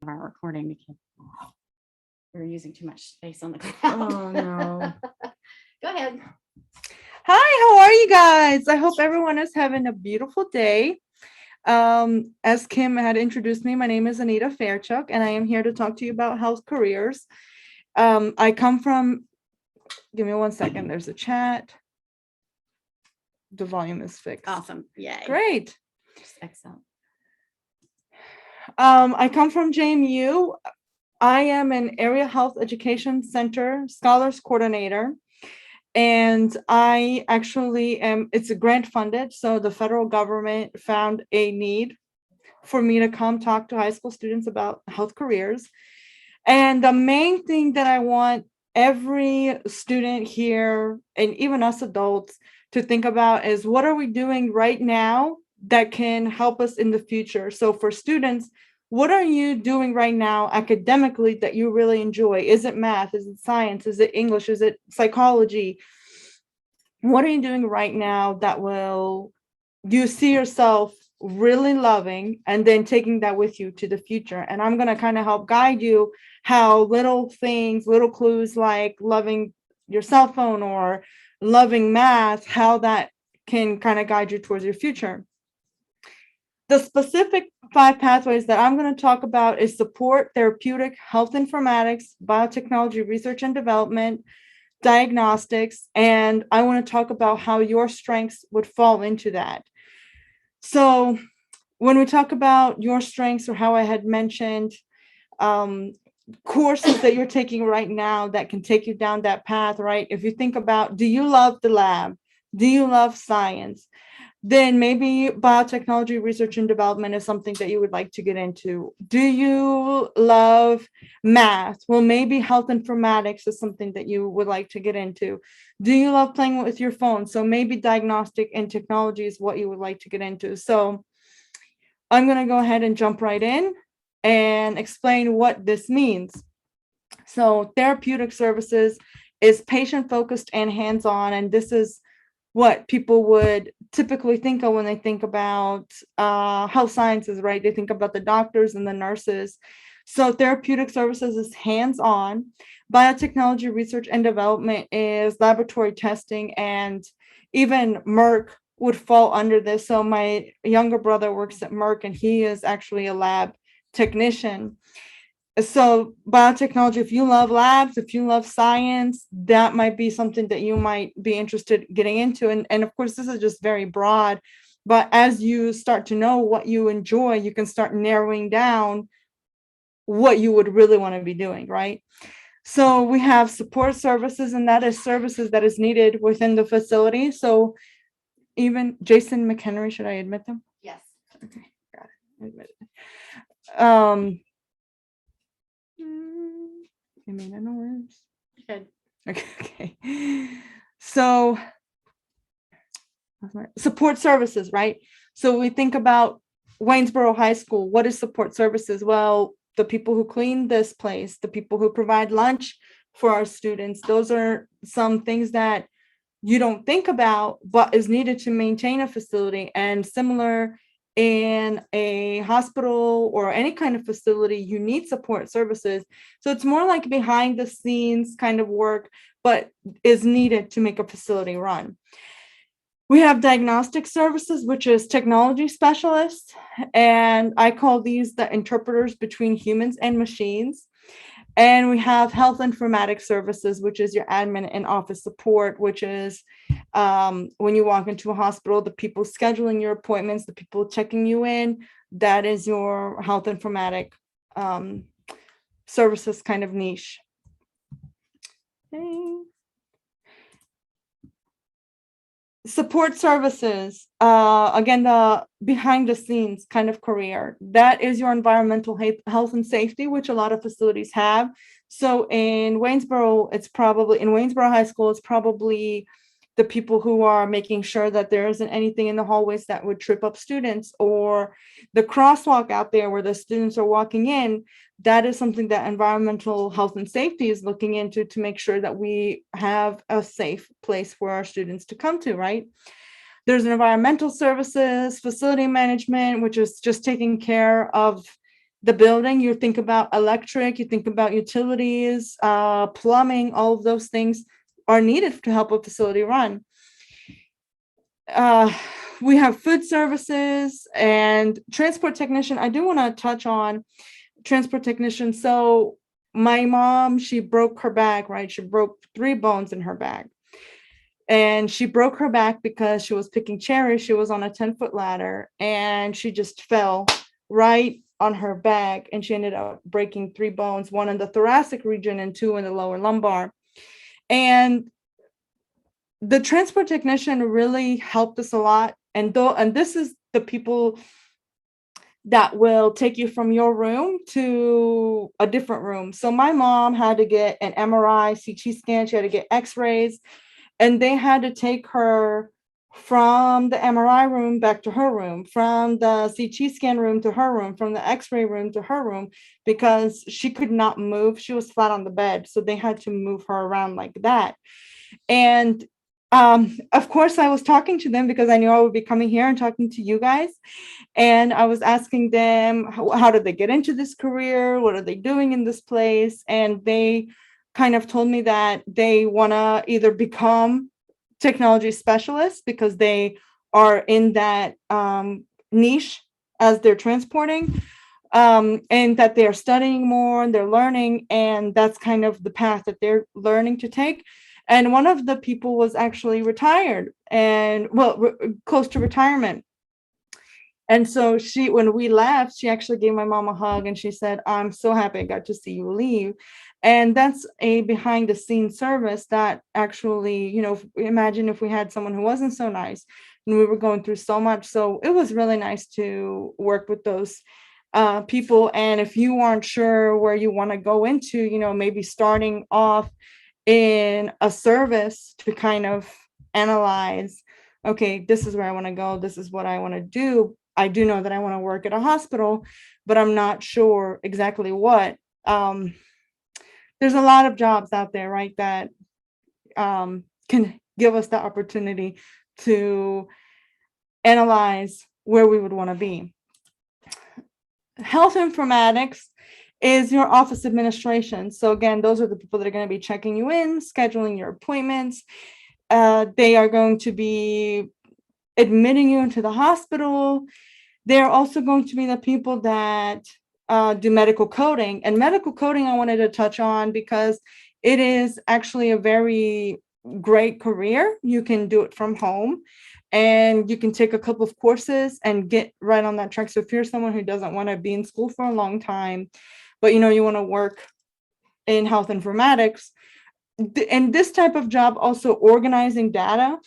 our recording because we're using too much space on the cloud. Oh, no. Go ahead. Hi, how are you guys? I hope everyone is having a beautiful day. As Kim had introduced me, my name is Anita Faerchuk, and I am here to talk to you about health careers. I come from, give me 1 second, there's a chat. The volume is fixed. Awesome. Yay. Great. Excellent. I come from JMU. I am an Area Health Education Center Scholars Coordinator. And I actually am, it's a grant funded. So the federal government found a need for me to come talk to high school students about health careers. And the main thing that I want every student here, and even us adults, to think about is what are we doing right now that can help us in the future? So for students, what are you doing right now academically that you really enjoy? Is it math? Is it science? Is it English? Is it psychology? What are you doing right now that will you see yourself really loving and then taking that with you to the future? And I'm going to kind of help guide you how little things, little clues like loving your cell phone or loving math, how that can kind of guide you towards your future. The specific 5 pathways that I'm going to talk about is support, therapeutic, health informatics, biotechnology, research and development, diagnostics, and I want to talk about how your strengths would fall into that. So when we talk about your strengths, or how I had mentioned courses that you're taking right now that can take you down that path, right? If you think about, do you love the lab? Do you love science? Then maybe biotechnology research and development is something that you would like to get into. Do you love math? Well, maybe health informatics is something that you would like to get into. Do you love playing with your phone? So maybe diagnostic and technology is what you would like to get into. So I'm going to go ahead and jump right in and explain what this means. So therapeutic services is patient-focused and hands-on, and this is what people would typically think of when they think about health sciences, right? They think about the doctors and the nurses. So therapeutic services is hands-on. Biotechnology research and development is laboratory testing, and even Merck would fall under this. So my younger brother works at Merck, and he is actually a lab technician. So biotechnology, if you love labs, if you love science, that might be something that you might be interested getting into. And of course, this is just very broad, but as you start to know what you enjoy, you can start narrowing down what you would really want to be doing, right? So we have support services, and that is services that is needed within the facility. So even Jason McHenry, should I admit them? Yes. Okay, got it. Admit it. I mean, I know words. Good. Okay. So support services, right? So we think about Waynesboro High School. What is support services? Well, the people who clean this place, the people who provide lunch for our students, those are some things that you don't think about, but is needed to maintain a facility. And similar in a hospital or any kind of facility, you need support services. So it's more like behind the scenes kind of work, but is needed to make a facility run. We have diagnostic services, which is technology specialists, and I call these the interpreters between humans and machines. And we have health informatics services, which is your admin and office support, which is when you walk into a hospital, the people scheduling your appointments, the people checking you in, that is your health informatic services kind of niche. Okay. Support services, again, the behind the scenes kind of career, that is your environmental health and safety, which a lot of facilities have. So in Waynesboro, in Waynesboro High School, it's probably the people who are making sure that there isn't anything in the hallways that would trip up students, or the crosswalk out there where the students are walking in. That is something that environmental health and safety is looking into to make sure that we have a safe place for our students to come to, right? There's environmental services, facility management, which is just taking care of the building, you think about electric, you think about utilities, plumbing, all of those things are needed to help a facility run. We have food services and transport technician. I do want to touch on transport technician. So my mom, she broke her back, right? She broke 3 bones in her back. And she broke her back because she was picking cherries. She was on a 10-foot ladder and she just fell right on her back. And she ended up breaking 3 bones, 1 in the thoracic region and 2 in the lower lumbar. And the transport technician really helped us a lot. And this is the people that will take you from your room to a different room. So my mom had to get an MRI, CT scan, she had to get x-rays, and they had to take her from the MRI room back to her room, from the CT scan room to her room, from the x-ray room to her room, because she could not move. She was flat on the bed. So they had to move her around like that. And of course, I was talking to them because I knew I would be coming here and talking to you guys. And I was asking them, how did they get into this career? What are they doing in this place? And they kind of told me that they want to either become technology specialists because they are in that niche as they're transporting, and that they're studying more and they're learning. And that's kind of the path that they're learning to take. And one of the people was actually retired and close to retirement. And so when we left, she actually gave my mom a hug and she said, I'm so happy I got to see you leave. And that's a behind the scenes service that actually, imagine if we had someone who wasn't so nice and we were going through so much. So it was really nice to work with those people. And if you aren't sure where you want to go into, maybe starting off in a service to kind of analyze, okay, this is where I want to go. This is what I want to do. I do know that I want to work at a hospital, but I'm not sure exactly what. There's a lot of jobs out there, right, that can give us the opportunity to analyze where we would want to be. Health informatics is your office administration. So again, those are the people that are going to be checking you in, scheduling your appointments. They are going to be admitting you into the hospital. They're also going to be the people that do medical coding. And medical coding I wanted to touch on because it is actually a very great career. You can do it from home and you can take a couple of courses and get right on that track. So if you're someone who doesn't want to be in school for a long time, but you want to work in health informatics, and this type of job, also organizing data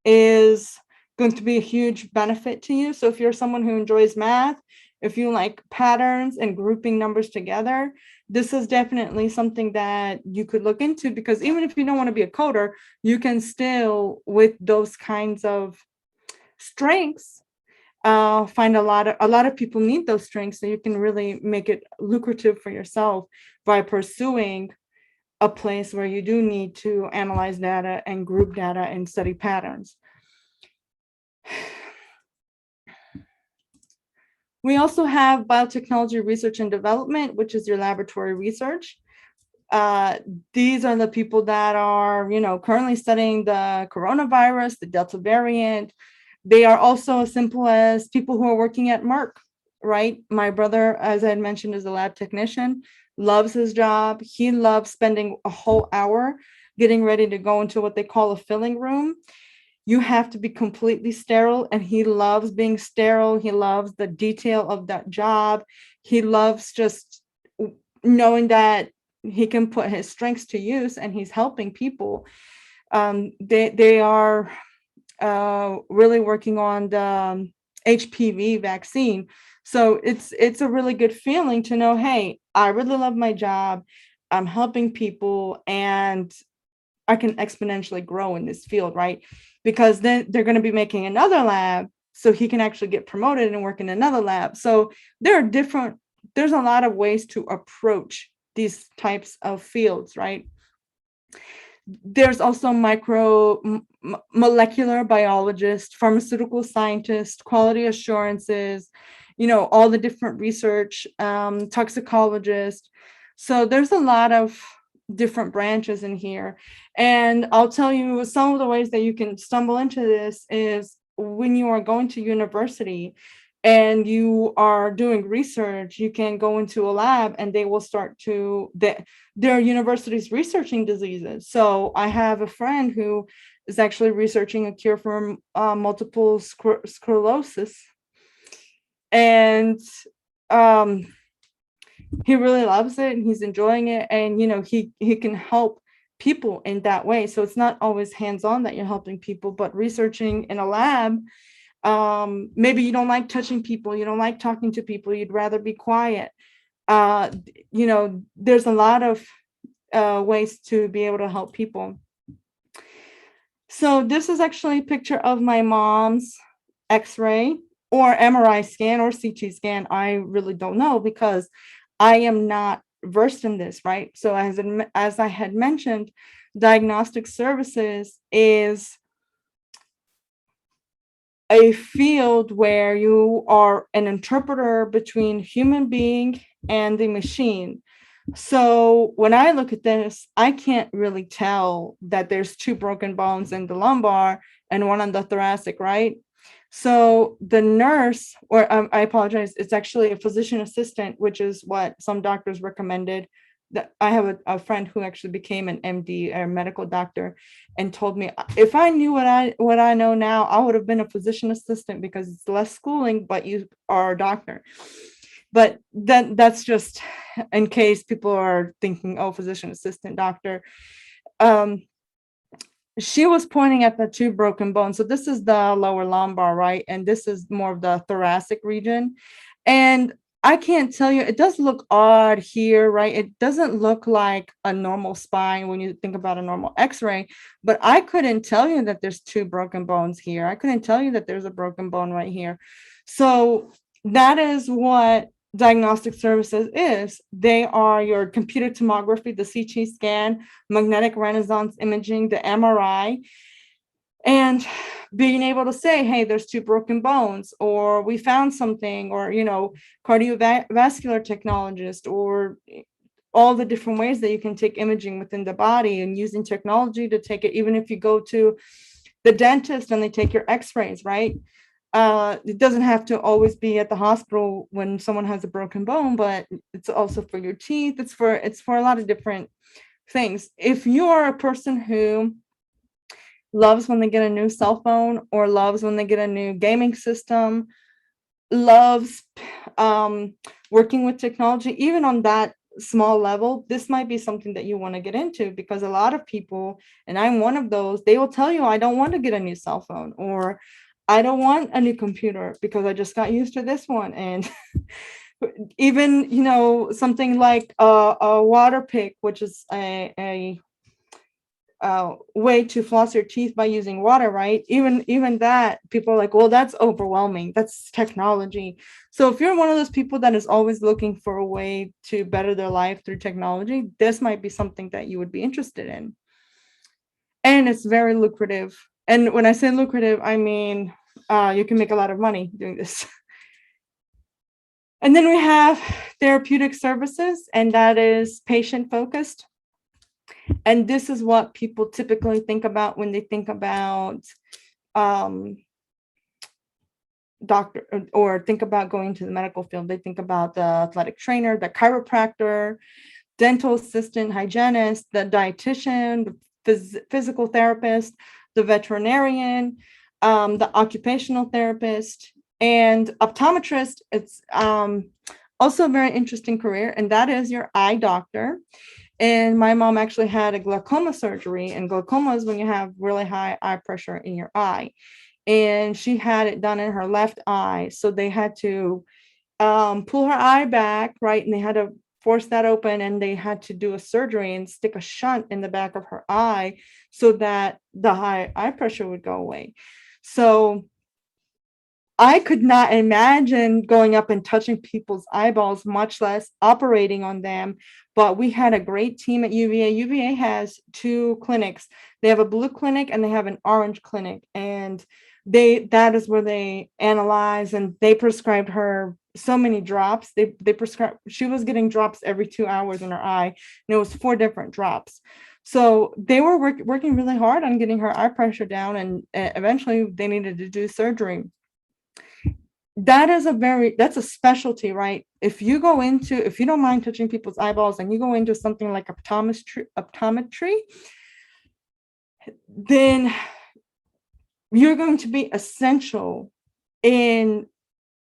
is going to be a huge benefit to you. So if you're someone who enjoys math, if you like patterns and grouping numbers together, this is definitely something that you could look into, because even if you don't want to be a coder, you can still, with those kinds of strengths, find a lot of people need those strengths, so you can really make it lucrative for yourself by pursuing a place where you do need to analyze data and group data and study patterns. We also have biotechnology research and development, which is your laboratory research. These are the people that are, currently studying the coronavirus, the Delta variant. They are also as simple as people who are working at Merck, right? My brother, as I had mentioned, is a lab technician, loves his job. He loves spending a whole hour getting ready to go into what they call a filling room. You have to be completely sterile, and he loves being sterile. He loves the detail of that job. He loves just knowing that he can put his strengths to use and he's helping people. They are really working on the HPV vaccine. So it's a really good feeling to know, hey, I really love my job. I'm helping people and I can exponentially grow in this field, right? Because then they're going to be making another lab so he can actually get promoted and work in another lab. So there's a lot of ways to approach these types of fields, right? There's also molecular biologist, pharmaceutical scientist, quality assurances, all the different research, toxicologist. So there's a lot of different branches in here. And I'll tell you some of the ways that you can stumble into this is when you are going to university and you are doing research, you can go into a lab and they will start to, their universities researching diseases. So I have a friend who is actually researching a cure for multiple sclerosis. And he really loves it and he's enjoying it. And, he can help people in that way. So it's not always hands-on that you're helping people, but researching in a lab. Maybe you don't like touching people, you don't like talking to people, you'd rather be quiet. There's a lot of ways to be able to help people. So this is actually a picture of my mom's x-ray or MRI scan or CT scan. I really don't know because I am not versed in this, right? So as I had mentioned, diagnostic services is a field where you are an interpreter between human being and the machine. So when I look at this, I can't really tell that there's 2 broken bones in the lumbar and 1 on the thoracic, right? So the nurse, or I apologize, it's actually a physician assistant, which is what some doctors recommended. That I have a friend who actually became an MD, or medical doctor, and told me if I knew what I know now, I would have been a physician assistant because it's less schooling, but you are a doctor. But that's just in case people are thinking, oh, physician assistant, doctor. She was pointing at the 2 broken bones. So this is the lower lumbar, right? And this is more of the thoracic region. And I can't tell you, it does look odd here, right? It doesn't look like a normal spine when you think about a normal x-ray, but I couldn't tell you that there's 2 broken bones here. I couldn't tell you that there's a broken bone right here. So that is what diagnostic services is. They are your computer tomography, the CT scan, magnetic resonance imaging, the MRI, and being able to say, hey, there's 2 broken bones, or we found something, or, cardiovascular technologist, or all the different ways that you can take imaging within the body and using technology to take it. Even if you go to the dentist and they take your x-rays, right? It doesn't have to always be at the hospital when someone has a broken bone, but it's also for your teeth. It's for a lot of different things. If you are a person who loves when they get a new cell phone, or loves when they get a new gaming system, loves working with technology, even on that small level, this might be something that you want to get into, because a lot of people, and I'm one of those, they will tell you, I don't want to get a new cell phone, or I don't want a new computer because I just got used to this one. And even, something like a water pick, which is a way to floss your teeth by using water, right? Even that, people are like, well, that's overwhelming. That's technology. So if you're one of those people that is always looking for a way to better their life through technology, this might be something that you would be interested in. And it's very lucrative. And when I say lucrative, I mean, you can make a lot of money doing this. And then we have therapeutic services, and that is patient focused. And this is what people typically think about when they think about doctor, or think about going to the medical field. They think about the athletic trainer, the chiropractor, dental assistant, hygienist, the dietitian, the physical therapist, the veterinarian, the occupational therapist, and optometrist. It's also a very interesting career, and that is your eye doctor. And my mom actually had a glaucoma surgery, and glaucoma is when you have really high eye pressure in your eye. And she had it done in her left eye. So they had to pull her eye back, right? And they had to force that open, and they had to do a surgery and stick a shunt in the back of her eye so that the high eye pressure would go away. So I could not imagine going up and touching people's eyeballs, much less operating on them. But we had a great team at UVA. UVA has 2 clinics. They have a blue clinic and they have an orange clinic. And that is where they analyze, and they prescribed her so many drops. They prescribed, she was getting drops every 2 hours in her eye, and it was 4 different drops. So they were working really hard on getting her eye pressure down, and eventually they needed to do surgery. That's a specialty, right? If you don't mind touching people's eyeballs and you go into something like optometry, then you're going to be essential in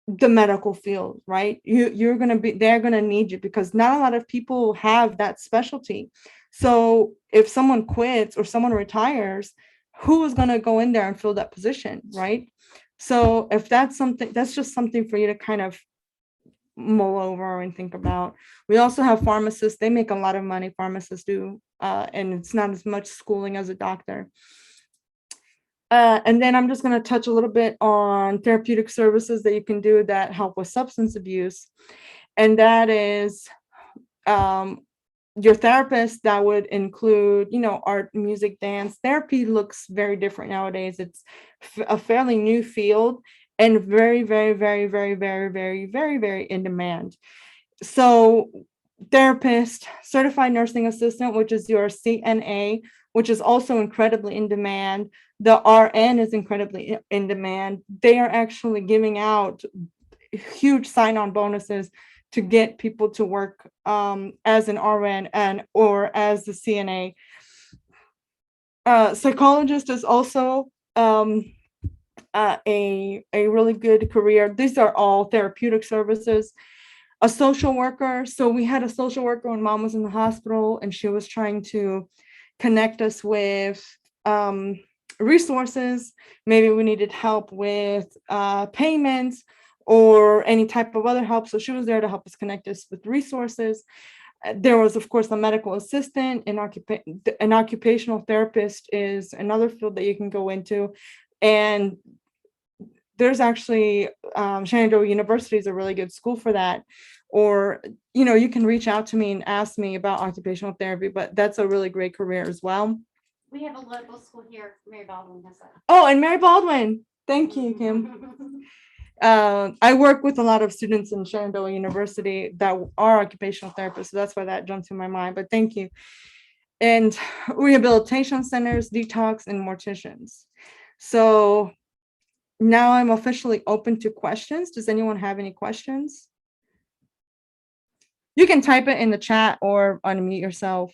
the medical field, right? They're going to need you, because not a lot of people have that specialty. So if someone quits or someone retires, who is going to go in there and fill that position, right? So if that's just something for you to kind of mull over and think about. We also have pharmacists. They make a lot of money, pharmacists do, and it's not as much schooling as a doctor. And then I'm just going to touch a little bit on therapeutic services that you can do that help with substance abuse. And that is your therapist. That would include, art, music, dance. Therapy looks very different nowadays. It's a fairly new field and very, very, very, very, very, very, very, very in demand. So therapist, certified nursing assistant, which is your CNA, which is also incredibly in demand. The RN is incredibly in demand. They are actually giving out huge sign-on bonuses to get people to work as an RN or as the CNA. Psychologist is also a really good career. These are all therapeutic services. A social worker. So we had a social worker when mom was in the hospital, and she was trying to connect us with resources. Maybe we needed help with payments or any type of other help. So she was there to help us connect us with resources. There was, of course, a medical assistant. An occupational therapist is another field that you can go into. And there's actually Shenandoah University is a really good school for that. Or, you can reach out to me and ask me about occupational therapy, but that's a really great career as well. We have a local school here, Mary Baldwin has that. Oh, and Mary Baldwin. Thank you, Kim. I work with a lot of students in Shenandoah University that are occupational therapists, so that's why that jumped to my mind, but thank you. And rehabilitation centers, detox, and morticians. So now I'm officially open to questions. Does anyone have any questions? You can type it in the chat or unmute yourself.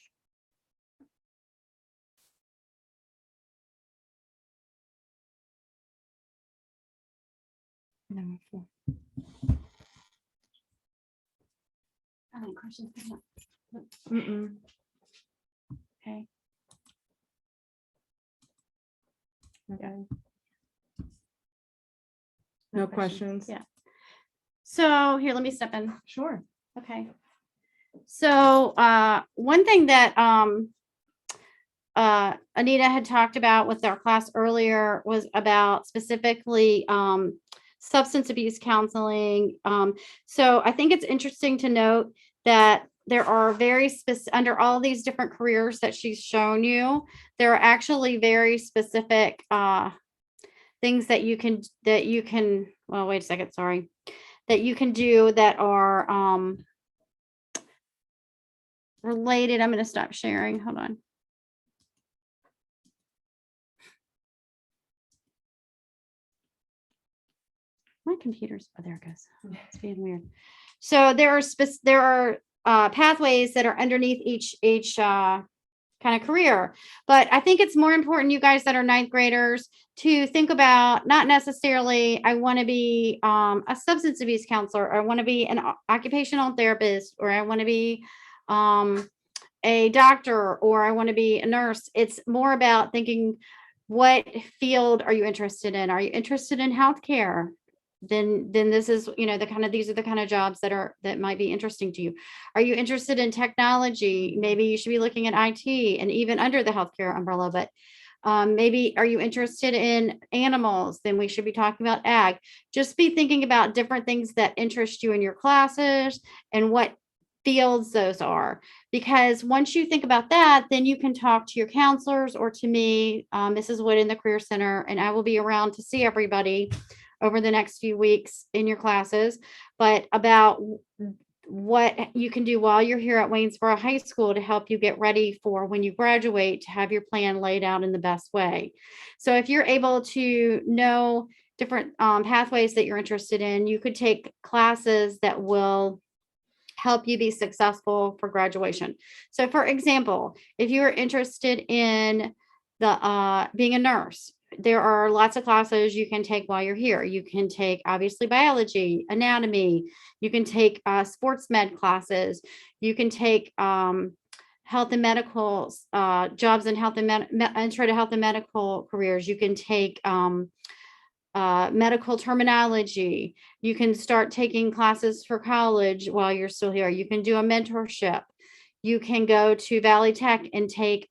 Any questions? Mm-mm. Okay. Okay. No questions? Yeah. So here, let me step in. Sure. Okay. So one thing that Anita had talked about with our class earlier was about specifically substance abuse counseling. So I think it's interesting to note that there are very specific, under all these different careers that she's shown you, there are actually very specific things that you can, well, wait a second, sorry, that you can do that are related. I'm going to stop sharing. Hold on. My computer's, oh, there it goes. It's being weird. So there are pathways that are underneath each kind of career, but I think it's more important, you guys that are ninth graders, to think about not necessarily, I want to be a substance abuse counselor, or I want to be an occupational therapist, or I want to be a doctor, or I want to be a nurse. It's more about thinking, what field are you interested in? Are you interested in healthcare? Then this is, these are the kind of jobs that might be interesting to you. Are you interested in technology? Maybe you should be looking at IT, and even under the healthcare umbrella, but maybe are you interested in animals? Then we should be talking about ag. Just be thinking about different things that interest you in your classes and what fields those are, because once you think about that, then you can talk to your counselors or to me, Mrs. Wood in the Career Center, and I will be around to see everybody over the next few weeks in your classes, but about what you can do while you're here at Waynesboro High School to help you get ready for when you graduate, to have your plan laid out in the best way. So if you're able to know different pathways that you're interested in, you could take classes that will help you be successful for graduation. So for example, if you are interested in the being a nurse, there are lots of classes you can take while you're here. You can take obviously biology, anatomy, you can take sports med classes, you can take health and medical jobs in health and intro to health and medical careers. You can take medical terminology. You can start taking classes for college while you're still here. You can do a mentorship. You can go to Valley Tech and take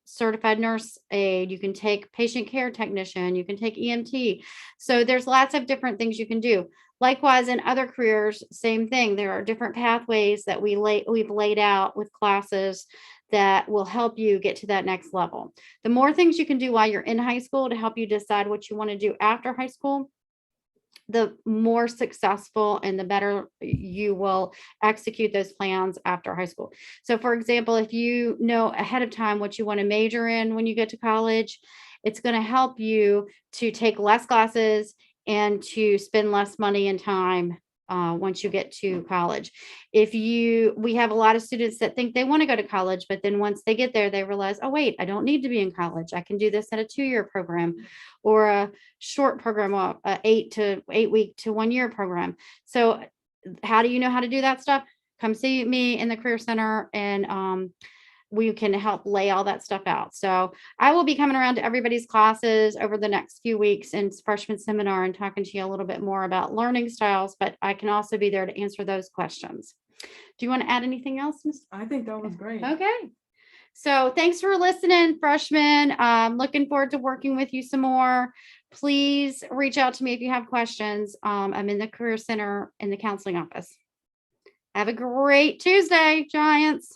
certified nurse aide. You can take patient care technician. You can take EMT. So there's lots of different things you can do. Likewise, in other careers, same thing. There are different pathways that we've laid out with classes that will help you get to that next level. The more things you can do while you're in high school to help you decide what you want to do after high school, the more successful and the better you will execute those plans after high school. So for example, if you know ahead of time what you want to major in when you get to college, it's going to help you to take less classes and to spend less money and time once you get to college. We have a lot of students that think they want to go to college, but then once they get there, they realize, oh, wait, I don't need to be in college. I can do this at a 2-year program or a short program, a 8 week to 1 year program. So how do you know how to do that stuff? Come see me in the Career Center, and we can help lay all that stuff out. So I will be coming around to everybody's classes over the next few weeks in freshman seminar and talking to you a little bit more about learning styles, but I can also be there to answer those questions. Do you want to add anything else, Ms.? I think that was great. Okay. So thanks for listening, freshmen. Looking forward to working with you some more. Please reach out to me if you have questions. I'm in the Career Center in the counseling office. Have a great Tuesday, Giants.